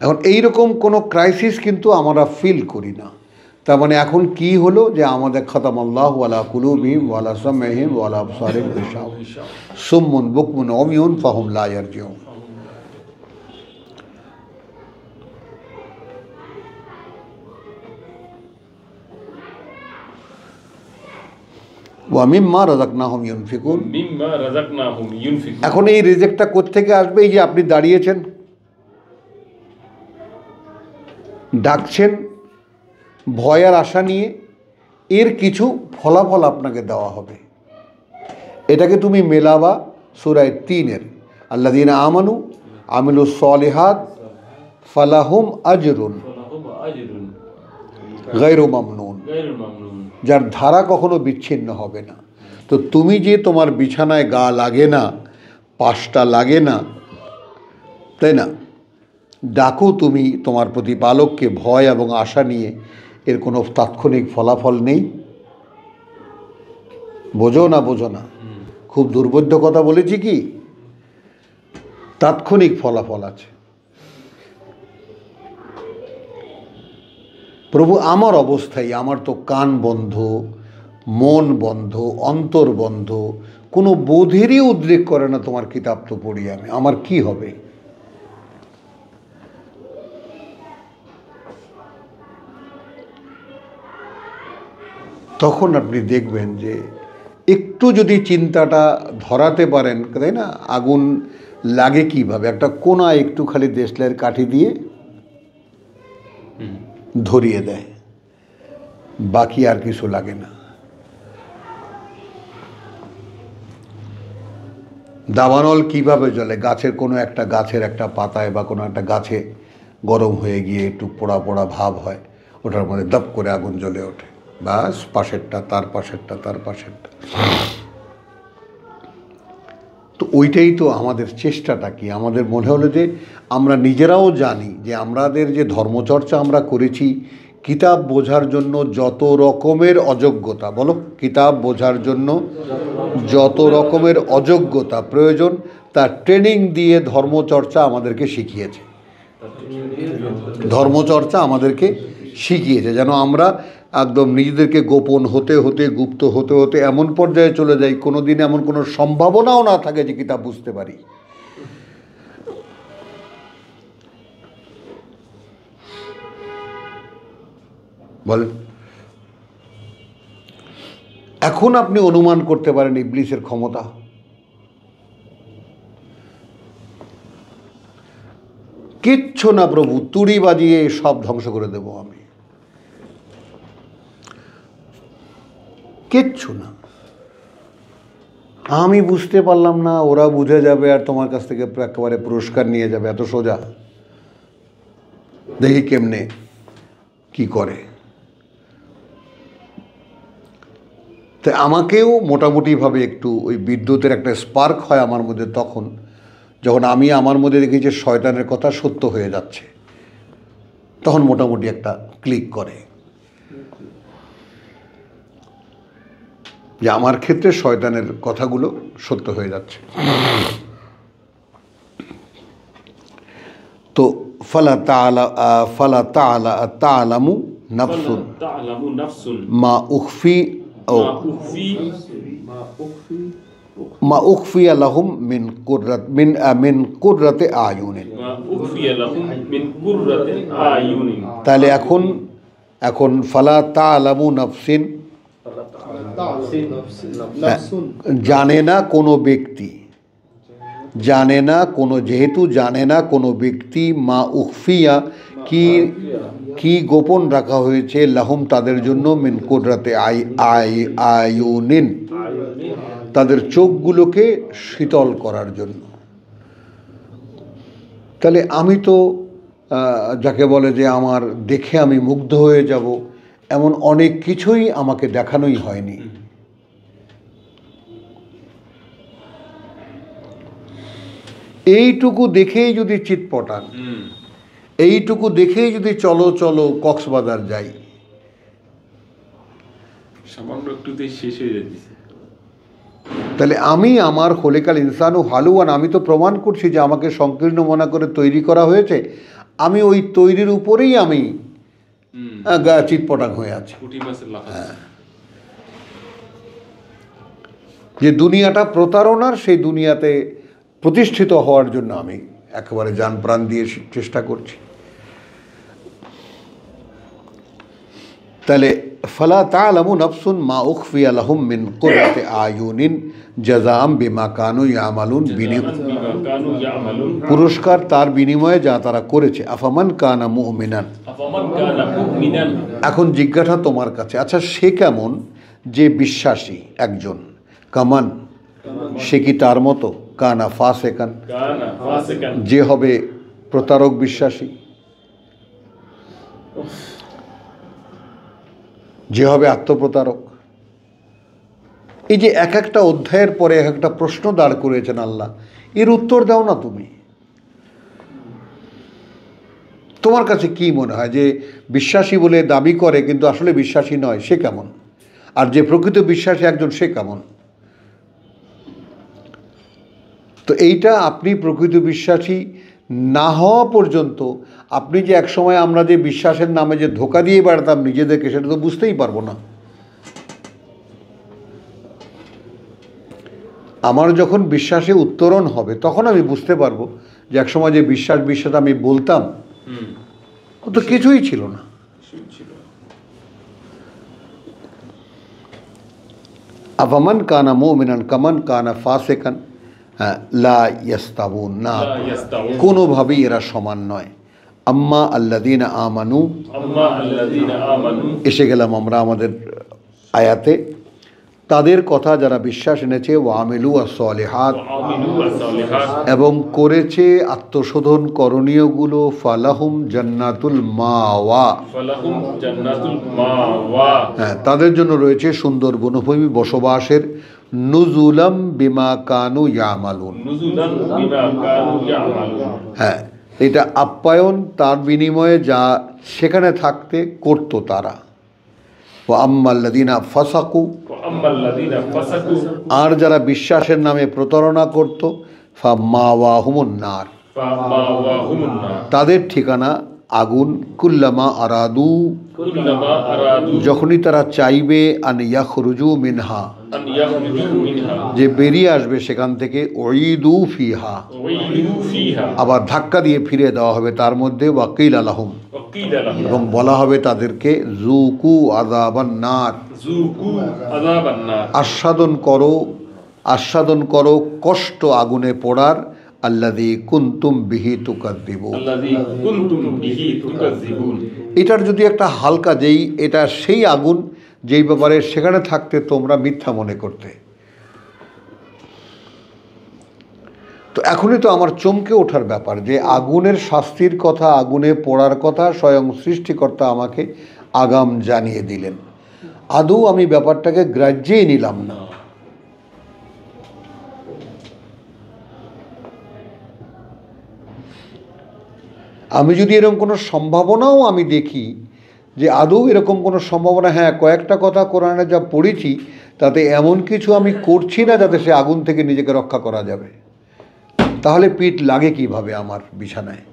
এখন এইরকম কোনো ক্রাইসিস কিন্তু আমরা ফিল করি না। তার মানে এখন কি হলো যে আমাদের খাতামাল্লাহু আলা কুলুবিহিম ওয়া আলা সামইহিম ওয়া আলা আবসারিহিম গিশাওয়া, সুম্মুন বুকমুন উমিয়ুন ফাহুম লা ইয়ারজিউন। ওয়া মিম্মা রাযাকনাহুম ইউনফিকুন, মিম্মা রাযাকনাহুম ইউনফিকুন। এখন এই রিজেক্টটা কোত্থেকে আসবে? এই যে আপনি দাঁড়িয়েছেন, ডাকছেন ভয় আর আশা নিয়ে, এর কিছু ফলাফল আপনাকে দেওয়া হবে। এটাকে তুমি মেলাবা সূরা 3-এর, আল্লাযীনা আমানু আমিলুস সলিহাত ফালাহুম আজরুন ফালাহুম আজরুন গায়রু মামনুন, গায়রুল মামনুন, যার ধারা কখনো বিচ্ছিন্ন হবে না। তো তুমি যে তোমার বিছানায় গা লাগে না, পাশটা লাগে না, তাই না, ডাকো তুমি তোমার প্রতিপালককে ভয় এবং আশা নিয়ে, এর কোনো তাৎক্ষণিক ফলাফল নেই। বোঝো না, বোঝো না, খুব দুর্বোধ্য কথা বলেছি কি? তাৎক্ষণিক ফলাফল আছে। প্রভু আমার অবস্থায়, আমার তো কান বন্ধ, মন বন্ধ, অন্তর বন্ধ, কোনো বোধেরই উদ্রেক করে না তোমার কিতাব তো পড়ি আমি, আমার কি হবে? তখন আপনি দেখবেন যে একটু যদি চিন্তাটা ধরাতে পারেন, তাই না, আগুন লাগে কিভাবে, একটা কোনা একটু খালি দেশলাইয়ের কাঠি দিয়ে ধরিয়ে দেয়, বাকি আর কিছু লাগে না। দাবানল কিভাবে জ্বলে, গাছের কোনো একটা গাছের একটা পাতায় বা কোনো একটা গাছে গরম হয়ে গিয়ে একটু পোড়া পোড়া ভাব হয়, ওটার মধ্যে দপ করে আগুন জ্বলে ওঠে, বাস পাশেরটা তার পাশেরটা তার পাশেরটা। তো ওইটাই তো আমাদের চেষ্টাটা কি, আমাদের মনে হলো যে আমরা নিজেরাও জানি যে আমাদের যে ধর্মচর্চা আমরা করেছি, কিতাব বোঝার জন্য যত রকমের অযোগ্যতা, বলো, কিতাব বোঝার জন্য যত রকমের অযোগ্যতা প্রয়োজন, তার ট্রেনিং দিয়ে ধর্মচর্চা আমাদেরকে শিখিয়েছে। ধর্মচর্চা আমাদেরকে শিখিয়েছে যেন আমরা একদম নিজেদেরকে গোপন হতে হতে, গুপ্ত হতে হতে এমন পর্যায়ে চলে যাই, কোনো দিন এমন কোনো সম্ভাবনাও না থাকে যে কিতাব বুঝতে পারি। বলেন, এখন আপনি অনুমান করতে পারেন ইবলিসের ক্ষমতা। কিচ্ছু না প্রভু, তুড়ি বাজিয়ে সব ধ্বংস করে দেব আমি, কিচ্ছু না, আমি বুঝতে পারলাম না, ওরা বুঝে যাবে আর তোমার কাছ থেকে একেবারে পুরস্কার নিয়ে যাবে, এত সোজা, দেখি কেমনে কি করে। তাই আমাকেও মোটামুটিভাবে একটু ওই বিদ্যুতের একটা স্পার্ক হয় আমার মধ্যে, তখন যখন আমি আমার মধ্যে দেখি যে শয়তানের কথা সত্য হয়ে যাচ্ছে, তখন মোটামুটি একটা ক্লিক করে যে আমার ক্ষেত্রে শয়তানের কথাগুলো সত্য হয়ে যাচ্ছে। তো ফালা তা'লামু নাফসুন মা উখফি মা উখফিয়া লাহুম মিন কুররাতি আয়ুনিন। তাহলে এখন ফালা তা'লামু নাফসিন, জানে না কোনো ব্যক্তি, জানে না কোনো, যেহেতু জানে না কোনো ব্যক্তি, মা উখফিয়া কি গোপন রাখা হয়েছে, লাহুম তাদের জন্য, মিন কুররাতি আয়ুনিন তাদের চোখগুলোকে শীতল করার জন্য। তাহলে আমি তো যাকে বলে যে আমার দেখে আমি মুগ্ধ হয়ে যাব, এমন অনেক কিছুই আমাকে দেখানোই হয়নি। এইটুকু দেখেই যদি চিৎ পটান, এইটুকু দেখেই যদি চলো চলো কক্সবাজার যাই, সামান্য একটুতেই শেষ হয়ে যাচ্ছে। তাহলে আমি আমার খলিকাল ইনসানু হালুয়ান, আমি তো প্রমাণ করছি যে আমাকে সংকীর্ণ মনে করে তৈরি করা হয়েছে, আমি ওই তৈরির উপরেই আমি চিৎপটাং হয়ে আছে। যে দুনিয়াটা প্রতারণার, সেই দুনিয়াতে প্রতিষ্ঠিত হওয়ার জন্য আমি একেবারে জান প্রাণ দিয়ে চেষ্টা করছি। তাহলে ফালা তা'লামু নাফসুন মা উখফিয়া লাহুম মিন কুররাতি আয়ুনিন জাযাআম বিমা কানু ইয়ামালুন, পুরস্কার তার বিনিময়ে যা তারা করেছে। আফামান কানা মুমিনান, এখন জিজ্ঞাসা তোমার কাছে, আচ্ছা সে কেমন যে বিশ্বাসী একজন, কামান সে কি তার মতো, কানা ফাসেকান যে হবে প্রতারক বিশ্বাসী, যে হবে আত্মপ্রতারক। এই যে এক একটা অধ্যায়ের পরে এক একটা প্রশ্ন দাঁড় করেছেন আল্লাহ, এর উত্তর দাও না তুমি। তোমার কাছে কি মনে হয় যে বিশ্বাসী বলে দাবি করে কিন্তু আসলে বিশ্বাসী নয়, সে কেমন? আর যে প্রকৃত বিশ্বাসী একজন, সে কেমন? তো এইটা আপনি প্রকৃত বিশ্বাসী না হওয়া পর্যন্ত, আপনি যে একসময় আমরা যে বিশ্বাসের নামে যে ধোঁকা দিয়ে বেড়াতাম নিজেদেরকে, সেটা তো বুঝতেই পারবো না। আমার যখন বিশ্বাসে উত্তরণ হবে তখন আমি বুঝতে পারবো যে একসময় যে বিশ্বাস আমি বলতাম, ও তো কিছুই ছিল না। আফামান কানা মুমিনান কামান কানা ফাসিকান লা ইয়াস্তাবুন, না, লা ইয়াস্তাউন। কোনোভাবেই এরা সমান নয়। আম্মা আল্লাযীনা আমানু, আম্মা আল্লাযীনা আমানু, এসে গেলাম আমরা আমাদের আয়াতে। তাদের কথা যারা বিশ্বাস এনেছে, ওয়া আমিলু আস-সালিহাত, ওয়া আমিলু আস-সালিহাত, এবং করেছে আত্মশোধন করণীয়গুলো, ফালাহুম জান্নাতুল মাওয়া, ফালাহুম জান্নাতুল মাওয়া, হ্যাঁ, তাদের জন্য রয়েছে সুন্দর বনভূমি বসবাসের, নুজুলাম বিমা কানু ইয়ামালুন, নুজুলান বিমা কানু ইয়ামালুন, হ্যাঁ, এটা আপ্যায়ন তার বিনিময়ে যা সেখানে থাকতে করতো তারা। ওয়া আম্মাল্লাযীনা ফাসাকু, ওয়া আম্মাল্লাযীনা ফাসাকু, আর যারা বিশ্বাসের নামে প্রতারণা করত, ফামাওয়াহুমুন নার, ফামাওয়াহুমুন নার, তাদের ঠিকানা আগুন। কুল্লামা আরাদু, কুল্লামা আরাদু যখনই তারা চাইবে, আন ইয়াখরুজু মিনহা, আন ইয়াখরুজু মিনহা, যে বেরিয়ে আসবে সেখান থেকে, উঈদু ফিহা, উঈদু ফিহা, আবার ধাক্কা দিয়ে ফিরে দেওয়া হবে তার মধ্যে, ওয়াকিল আলাহুম, ওয়া কিলা লাহুম এবং বলা হবে তাদেরকে, জুকু আযাবান নার, যুকু আযাবান নার, আস্বাদন করো কষ্ট আগুনে পড়ার, আল্লাযী কুনতুম বিহি তুকাযযিবুন। আল্লাযী কুনতুম বিহি তুকাযযিবুন। এটার যদি একটা হালকা, যেই এটা সেই আগুন যেই ব্যাপারে সেখানে থাকতে তোমরা মিথ্যা মনে করতে। তো এখনই তো আমার চমকে ওঠার ব্যাপার যে আগুনের শাস্তির কথা, আগুনে পড়ার কথা স্বয়ং সৃষ্টিকর্তা আমাকে আগাম জানিয়ে দিলেন। আদৌ আমি ব্যাপারটাকে গ্রাহ্যেই নিলাম না। আমি যদি এরকম কোনো সম্ভাবনাও আমি দেখি যে আদৌ এরকম কোনো সম্ভাবনা, হ্যাঁ, কয়েকটা কথা কোরআনে যা পড়েছি তাতে এমন কিছু আমি করছি না যাতে সে আগুন থেকে নিজেকে রক্ষা করা যাবে, তাহলে পিঠ লাগে কিভাবে আমার বিছানায়?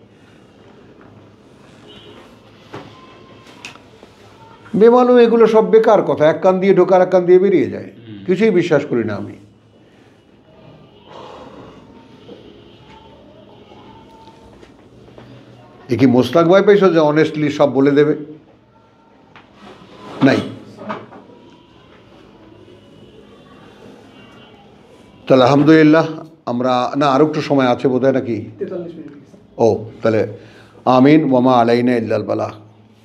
বেমালুম এগুলো সব বেকার কথা, এক কান দিয়ে ঢোকার এক কান দিয়ে বেরিয়ে যায়, কিছুই বিশ্বাস করি না আমি। এ কি মোস্তাক ভাই পেয়েছ যে অনেস্টলি সব বলে দেবে? নাই। তাহলে আলহামদুলিল্লাহ আমরা, না আরও একটু সময় আছে বোধহয় নাকি? ও তাহলে আমিন, ওয়ামা আলাইনা ইল্লাল বালাগ।